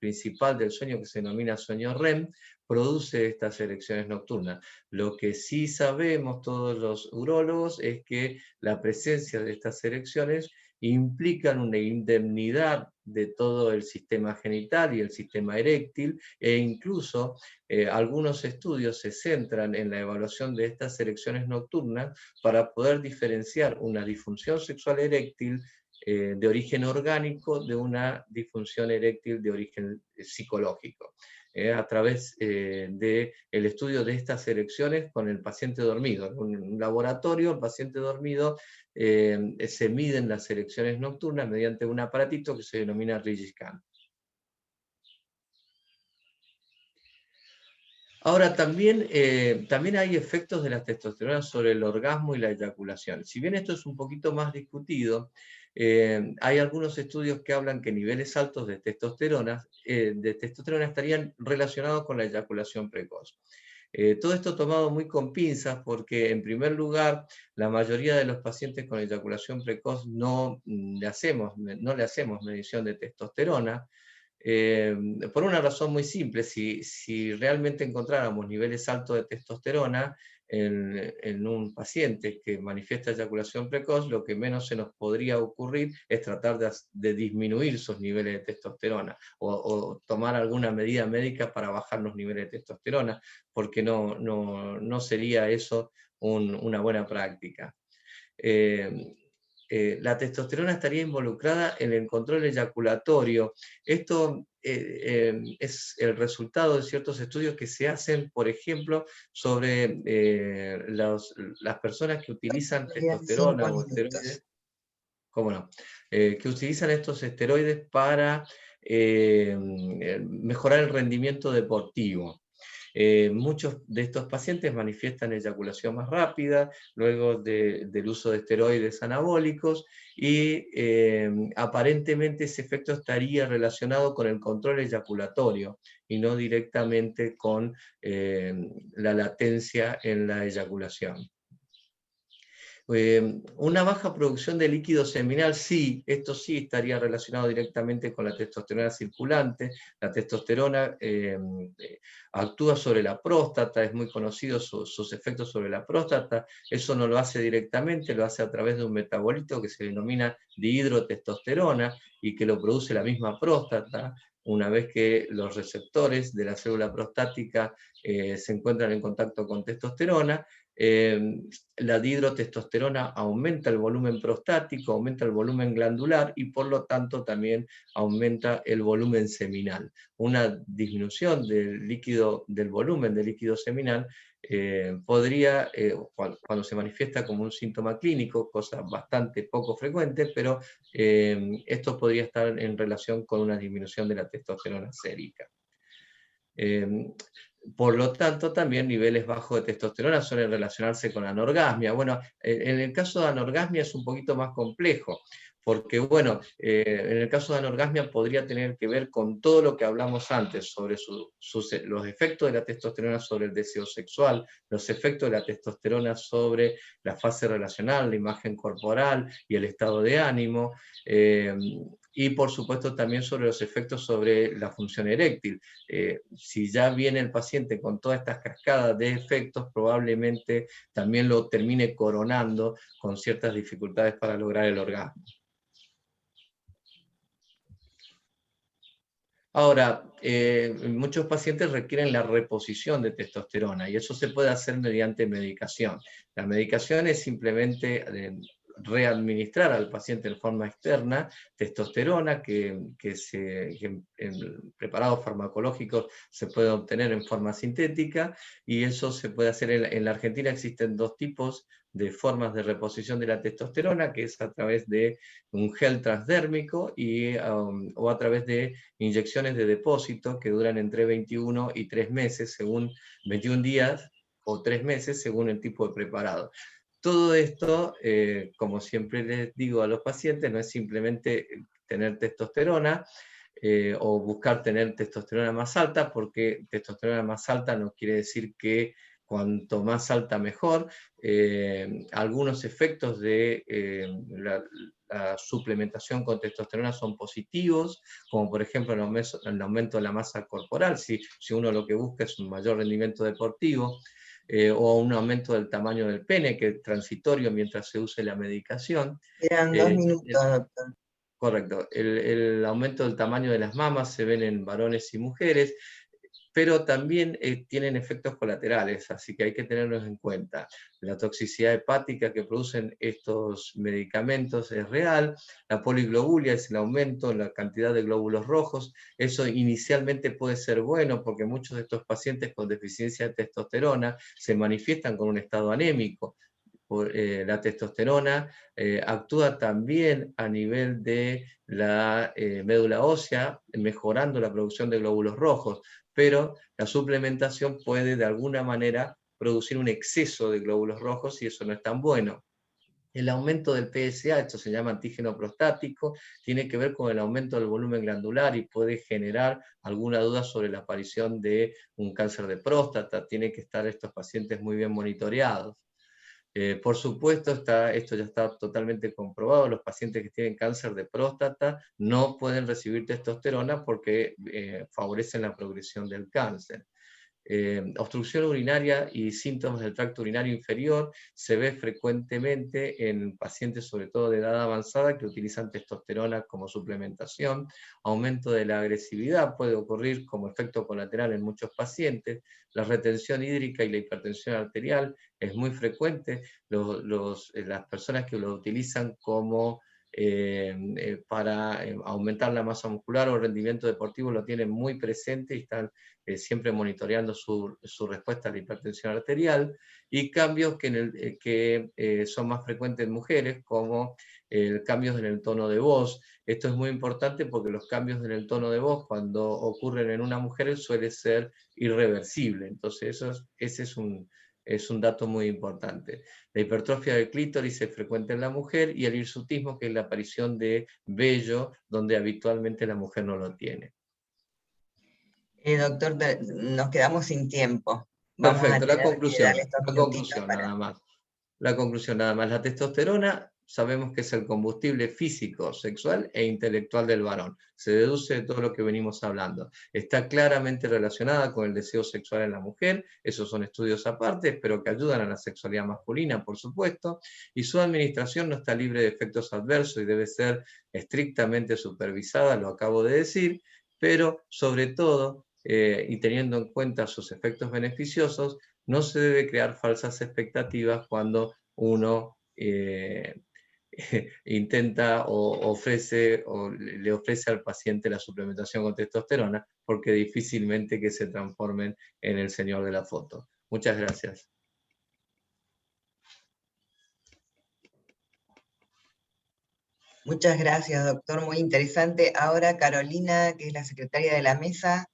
principal del sueño que se denomina sueño REM, produce estas erecciones nocturnas. Lo que sí sabemos todos los urólogos es que la presencia de estas erecciones implican una indemnidad de todo el sistema genital y el sistema eréctil, e incluso algunos estudios se centran en la evaluación de estas erecciones nocturnas para poder diferenciar una disfunción sexual eréctil de origen orgánico de una disfunción eréctil de origen psicológico, a través del estudio de estas erecciones con el paciente dormido. En un laboratorio, el paciente dormido se miden las erecciones nocturnas mediante un aparatito que se denomina Rigiscan. Ahora, también hay efectos de la testosterona sobre el orgasmo y la eyaculación. Si bien esto es un poquito más discutido, hay algunos estudios que hablan que niveles altos de testosterona estarían relacionados con la eyaculación precoz. Todo esto tomado muy con pinzas, porque en primer lugar la mayoría de los pacientes con eyaculación precoz no le hacemos medición de testosterona, por una razón muy simple. Si realmente encontráramos niveles altos de testosterona, en un paciente que manifiesta eyaculación precoz, lo que menos se nos podría ocurrir es tratar de disminuir sus niveles de testosterona o tomar alguna medida médica para bajar los niveles de testosterona, porque no sería eso una buena práctica. La testosterona estaría involucrada en el control eyaculatorio. Esto es el resultado de ciertos estudios que se hacen, por ejemplo, sobre las personas que utilizan testosterona 5 o minutos. esteroides. ¿Cómo no? Que utilizan estos esteroides para mejorar el rendimiento deportivo. Muchos de estos pacientes manifiestan eyaculación más rápida luego del uso de esteroides anabólicos y aparentemente ese efecto estaría relacionado con el control eyaculatorio y no directamente con la latencia en la eyaculación. Una baja producción de líquido seminal, sí, esto sí estaría relacionado directamente con la testosterona circulante. La testosterona actúa sobre la próstata, es muy conocido sus efectos sobre la próstata. Eso no lo hace directamente, lo hace a través de un metabolito que se denomina dihidrotestosterona y que lo produce la misma próstata. Una vez que los receptores de la célula prostática se encuentran en contacto con testosterona, la dihidrotestosterona aumenta el volumen prostático, aumenta el volumen glandular y por lo tanto también aumenta el volumen seminal. Una disminución del volumen del líquido seminal podría, cuando se manifiesta como un síntoma clínico, cosa bastante poco frecuente, pero esto podría estar en relación con una disminución de la testosterona sérica. Por lo tanto, también niveles bajos de testosterona suelen relacionarse con anorgasmia. Bueno, en el caso de anorgasmia es un poquito más complejo, porque bueno, en el caso de anorgasmia podría tener que ver con todo lo que hablamos antes, sobre los efectos de la testosterona sobre el deseo sexual, los efectos de la testosterona sobre la fase relacional, la imagen corporal y el estado de ánimo, y por supuesto también sobre los efectos sobre la función eréctil. Si ya viene el paciente con todas estas cascadas de efectos, probablemente también lo termine coronando con ciertas dificultades para lograr el orgasmo. Ahora, muchos pacientes requieren la reposición de testosterona y eso se puede hacer mediante medicación. La medicación es simplemente readministrar al paciente en forma externa testosterona que en preparados farmacológicos se puede obtener en forma sintética y eso se puede hacer en la Argentina. Existen dos tipos de formas de reposición de la testosterona, que es a través de un gel transdérmico o a través de inyecciones de depósito que duran entre 21 y 3 meses, según 21 días o 3 meses, según el tipo de preparado. Todo esto, como siempre les digo a los pacientes, no es simplemente tener testosterona o buscar tener testosterona más alta, porque testosterona más alta no quiere decir que cuanto más alta mejor. Algunos efectos de la suplementación con testosterona son positivos, como por ejemplo el aumento de la masa corporal, si uno lo que busca es un mayor rendimiento deportivo, o un aumento del tamaño del pene, que es transitorio mientras se use la medicación. Quedan 2 minutos, doctor. Correcto. El aumento del tamaño de las mamas se ven en varones y mujeres, pero también tienen efectos colaterales, así que hay que tenerlos en cuenta. La toxicidad hepática que producen estos medicamentos es real, la poliglobulia es el aumento en la cantidad de glóbulos rojos. Eso inicialmente puede ser bueno porque muchos de estos pacientes con deficiencia de testosterona se manifiestan con un estado anémico. La testosterona actúa también a nivel de la médula ósea, mejorando la producción de glóbulos rojos, pero la suplementación puede de alguna manera producir un exceso de glóbulos rojos y eso no es tan bueno. El aumento del PSA, esto se llama antígeno prostático, tiene que ver con el aumento del volumen glandular y puede generar alguna duda sobre la aparición de un cáncer de próstata. Tienen que estar estos pacientes muy bien monitoreados. Por supuesto, esto ya está totalmente comprobado, los pacientes que tienen cáncer de próstata no pueden recibir testosterona porque favorecen la progresión del cáncer. obstrucción urinaria y síntomas del tracto urinario inferior se ve frecuentemente en pacientes, sobre todo de edad avanzada, que utilizan testosterona como suplementación. Aumento de la agresividad puede ocurrir como efecto colateral en muchos pacientes. La retención hídrica y la hipertensión arterial es muy frecuente. Las personas que lo utilizan como para aumentar la masa muscular o rendimiento deportivo lo tienen muy presente y están siempre monitoreando su respuesta a la hipertensión arterial, y cambios que son más frecuentes en mujeres, como cambios en el tono de voz. Esto es muy importante porque los cambios en el tono de voz, cuando ocurren en una mujer, suele ser irreversible. Entonces ese es un dato muy importante. La hipertrofia del clítoris es frecuente en la mujer, y el hirsutismo, que es la aparición de vello donde habitualmente la mujer no lo tiene. Doctor, nos quedamos sin tiempo. Vamos Perfecto, a tener que darle estos la minutitos conclusión para... nada más. La conclusión nada más. La testosterona sabemos que es el combustible físico, sexual e intelectual del varón. Se deduce de todo lo que venimos hablando. Está claramente relacionada con el deseo sexual en la mujer. Esos son estudios aparte, pero que ayudan a la sexualidad masculina, por supuesto. Y su administración no está libre de efectos adversos y debe ser estrictamente supervisada, lo acabo de decir, pero sobre todo, y teniendo en cuenta sus efectos beneficiosos, no se debe crear falsas expectativas cuando uno intenta o le ofrece al paciente la suplementación con testosterona, porque difícilmente que se transformen en el señor de la foto. Muchas gracias. Muchas gracias, doctor, muy interesante. Ahora Carolina, que es la secretaria de la mesa,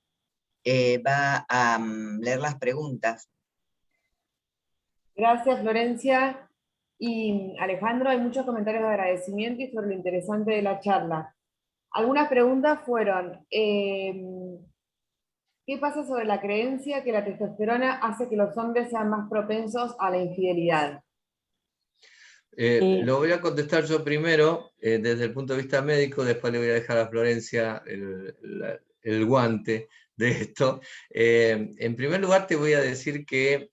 va a leer las preguntas. Gracias, Florencia. Y Alejandro, hay muchos comentarios de agradecimiento y sobre lo interesante de la charla. Algunas preguntas fueron, ¿qué pasa sobre la creencia que la testosterona hace que los hombres sean más propensos a la infidelidad? Lo voy a contestar yo primero, desde el punto de vista médico, después le voy a dejar a Florencia el guante de esto. En primer lugar te voy a decir que,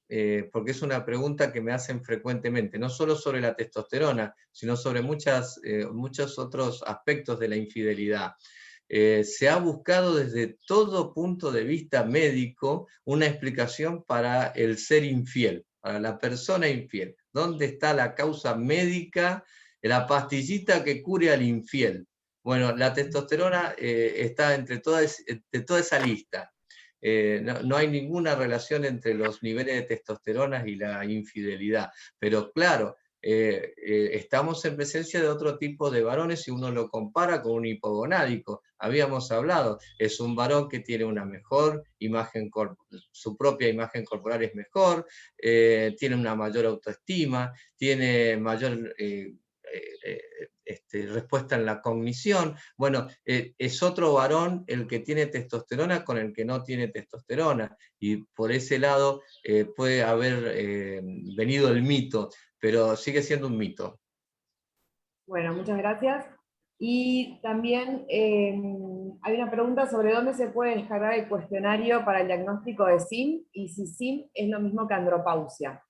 porque es una pregunta que me hacen frecuentemente, no solo sobre la testosterona, sino sobre muchos otros aspectos de la infidelidad. Se ha buscado desde todo punto de vista médico una explicación para el ser infiel, para la persona infiel. ¿Dónde está la causa médica, la pastillita que cure al infiel? Bueno, la testosterona está entre toda esa lista. No hay ninguna relación entre los niveles de testosterona y la infidelidad. Pero claro, estamos en presencia de otro tipo de varones si uno lo compara con un hipogonádico. Habíamos hablado, es un varón que tiene una mejor imagen, su propia imagen corporal es mejor, tiene una mayor autoestima, tiene mayor respuesta en la cognición. Bueno, es otro varón el que tiene testosterona con el que no tiene testosterona, y por ese lado puede haber venido el mito, pero sigue siendo un mito. Bueno, muchas gracias. Y también hay una pregunta sobre dónde se puede descargar el cuestionario para el diagnóstico de SIM, y si SIM es lo mismo que andropausia.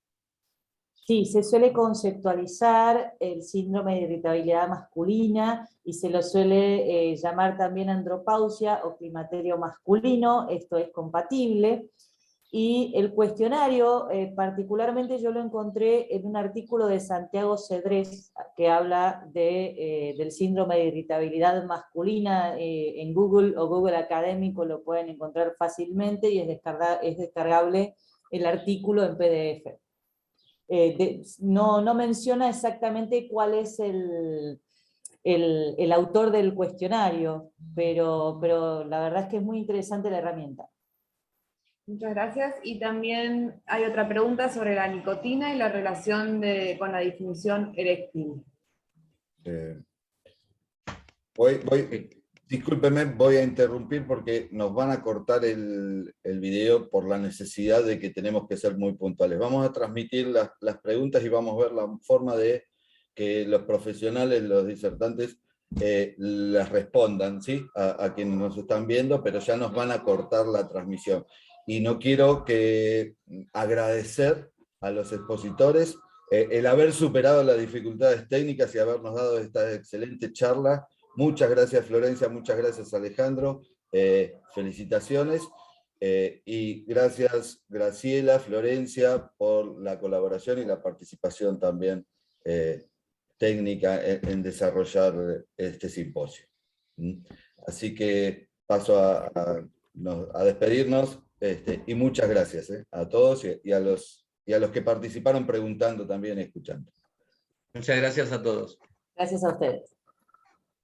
Sí, se suele conceptualizar el síndrome de irritabilidad masculina y se lo suele llamar también andropausia o climaterio masculino. Esto es compatible. Y el cuestionario, particularmente yo lo encontré en un artículo de Santiago Cedrés, que habla del síndrome de irritabilidad masculina. En Google o Google Académico lo pueden encontrar fácilmente, y es descargable el artículo en PDF. No menciona exactamente cuál es el autor del cuestionario, pero la verdad es que es muy interesante la herramienta. Muchas gracias. Y también hay otra pregunta sobre la nicotina y la relación con la disfunción eréctil. Discúlpeme, voy a interrumpir porque nos van a cortar el video por la necesidad de que tenemos que ser muy puntuales. Vamos a transmitir las preguntas y vamos a ver la forma de que los profesionales, los disertantes, las respondan, ¿sí? A quienes nos están viendo, pero ya nos van a cortar la transmisión. y no quiero que agradecer a los expositores el haber superado las dificultades técnicas y habernos dado esta excelente charla. Muchas gracias, Florencia, muchas gracias, Alejandro, felicitaciones, y gracias, Graciela, Florencia, por la colaboración y la participación también técnica en desarrollar este simposio. Así que paso a despedirnos, y muchas gracias a todos y a los que participaron preguntando también y escuchando. Muchas gracias a todos. Gracias a ustedes.